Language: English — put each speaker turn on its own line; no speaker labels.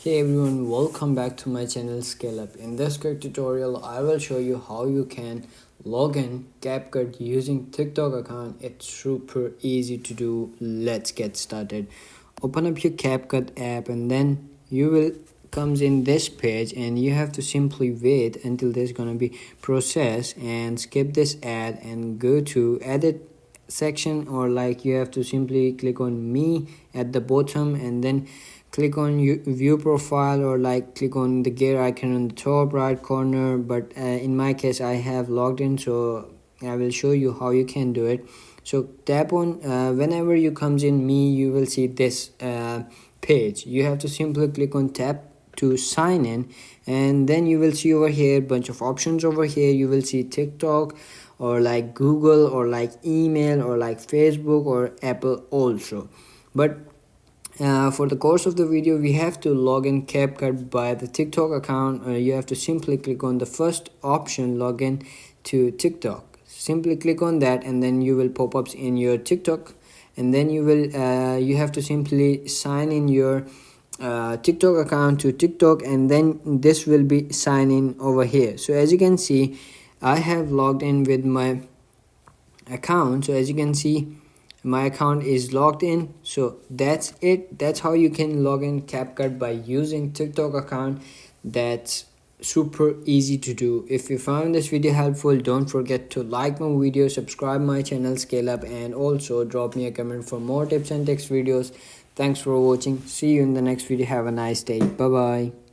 Hey everyone, welcome back to my channel Scale Up. In this quick tutorial, I will show you how you can log in CapCut using TikTok account. It's super easy to do. Let's get started. Open up your CapCut app and then you will comes in this page and you have to simply wait until there's gonna be process and skip this ad and go to edit section, or like you have to simply click on me at the bottom and then click on view profile, or like click on the gear icon on the top right corner. But in my case I have logged in, so I will show you how you can do it. So tap on whenever you comes in me, you will see this page. You have to simply click on tap to sign in, and then you will see over here bunch of options. Over here you will see TikTok, or like Google, or like email, or like Facebook, or Apple also. But for the course of the video, we have to log in CapCut by the TikTok account. You have to simply click on the first option, login to TikTok. Simply click on that and then you will pop up in your TikTok, and then you have to simply sign in your TikTok account to TikTok, and then this will be sign in over here. So as you can see, I have logged in with my account. So as you can see, my account is logged in. So that's it. That's how you can log in CapCut by using TikTok account. That's super easy to do. If you found this video helpful, don't forget to like my video, subscribe my channel Scale Up, and also drop me a comment for more tips and tricks videos. Thanks for watching. See you in the next video. Have a nice day. Bye bye.